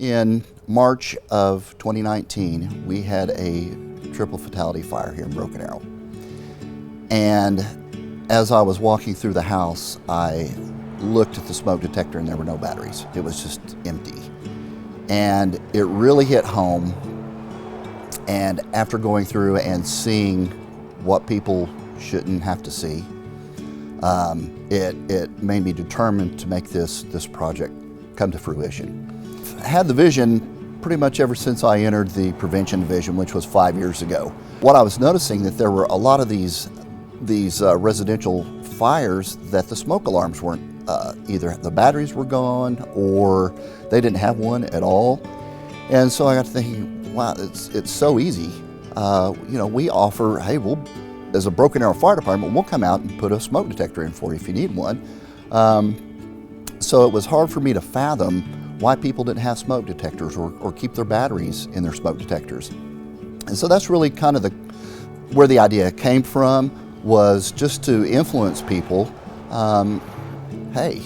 In March of 2019, we had a triple fatality fire here in Broken Arrow. And as I was walking through the house, I looked at the smoke detector and there were no batteries. It was just empty. And it really hit home. And after going through and seeing what people shouldn't have to see, it made me determined to make this project come to fruition. I had the vision pretty much ever since I entered the prevention division, which was 5 years ago. What I was noticing that there were a lot of these residential fires that the smoke alarms weren't, either the batteries were gone or they didn't have one at all. And so I got to thinking, wow, it's so easy. We offer, hey, as a Broken Arrow Fire Department, we'll come out and put a smoke detector in for you if you need one. So it was hard for me to fathom why people didn't have smoke detectors or keep their batteries in their smoke detectors. And so that's really kind of where the idea came from, was just to influence people. Hey,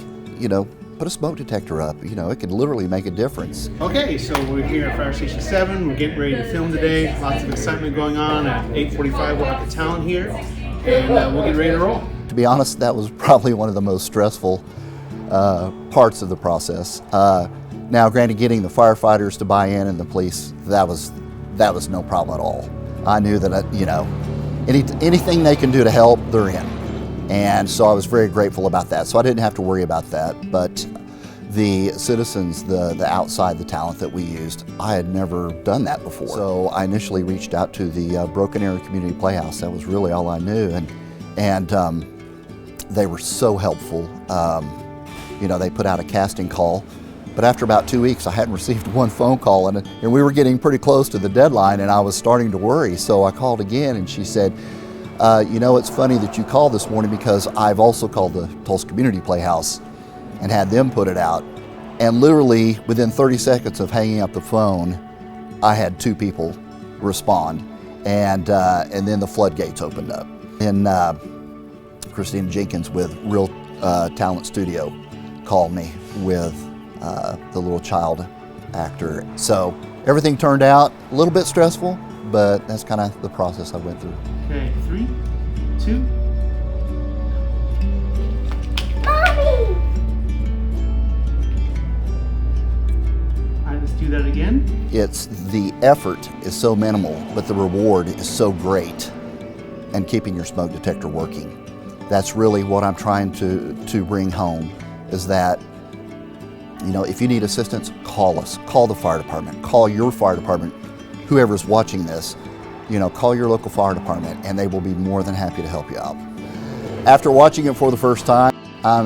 put a smoke detector up. It could literally make a difference. Okay, so we're here at Fire Station 7. We're getting ready to film today. Lots of excitement going on. At 8:45, we'll have the talent here, and we'll get ready to roll. To be honest, that was probably one of the most stressful parts of the process. Now, granted, getting the firefighters to buy in and the police, that was no problem at all. I knew that, anything they can do to help, they're in. And so I was very grateful about that. So I didn't have to worry about that. But the citizens, the outside, the talent that we used, I had never done that before. So I initially reached out to the Broken Arrow Community Playhouse. That was really all I knew. And they were so helpful. They put out a casting call. But after about 2 weeks, I hadn't received one phone call, and we were getting pretty close to the deadline, and I was starting to worry. So I called again, and she said, it's funny that you called this morning because I've also called the Tulsa Community Playhouse and had them put it out. And literally within 30 seconds of hanging up the phone, I had 2 people respond, and then the floodgates opened up. And Christina Jenkins with Real Talent Studio called me with the little child actor. So everything turned out a little bit stressful, but that's kind of the process I went through. Okay, 3, 2. Mommy! All right, let's do that again. It's the effort is so minimal, but the reward is so great, and keeping your smoke detector working. That's really what I'm trying to bring home, is that if you need assistance, call us. Call the fire department. Call your fire department. Whoever's watching this, call your local fire department, and they will be more than happy to help you out. After watching it for the first time,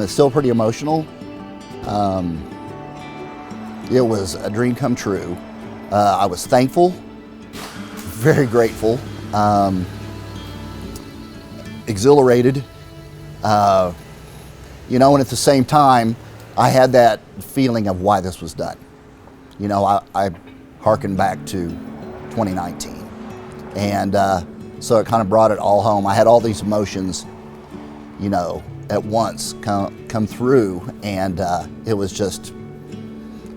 it's still pretty emotional. It was a dream come true. I was thankful, very grateful, exhilarated, and at the same time, I had that feeling of why this was done. I hearkened back to 2019. And so it kind of brought it all home. I had all these emotions, at once come through, and it was just,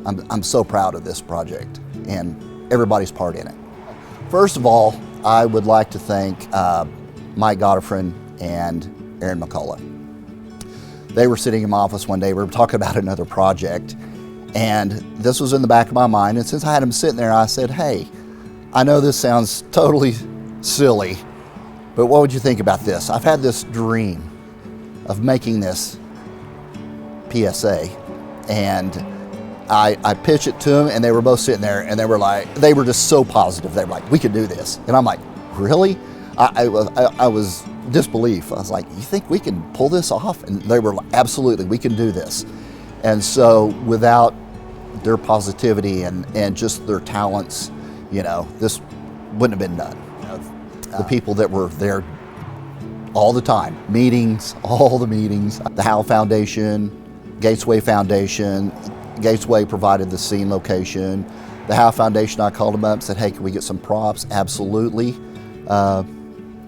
I'm so proud of this project and everybody's part in it. First of all, I would like to thank Mike Godfrey and Aaron McCullough. They were sitting in my office one day, we were talking about another project, and this was in the back of my mind, and since I had them sitting there, I said, hey, I know this sounds totally silly, but what would you think about this? I've had this dream of making this PSA, and I pitched it to them, and they were both sitting there, and they were just so positive. They were like, we could do this. And I'm like, really? I was disbelief. I was like, you think we can pull this off? And they were like, absolutely, we can do this. And so without their positivity and just their talents, this wouldn't have been done. The people that were there all the time, all the meetings, the Howe Foundation, Gatesway Foundation. Gatesway provided the scene location. The Howe Foundation, I called them up and said, hey, can we get some props? Absolutely.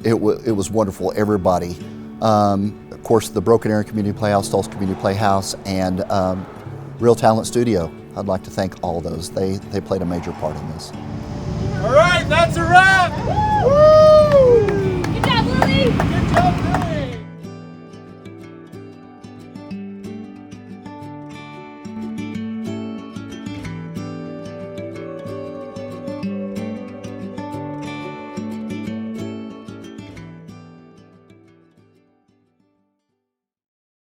It was wonderful, everybody. Of course, the Broken Arrow Community Playhouse, Tulsa Community Playhouse, and Real Talent Studio. I'd like to thank all those. They played a major part in this. All right, that's a wrap. Woo!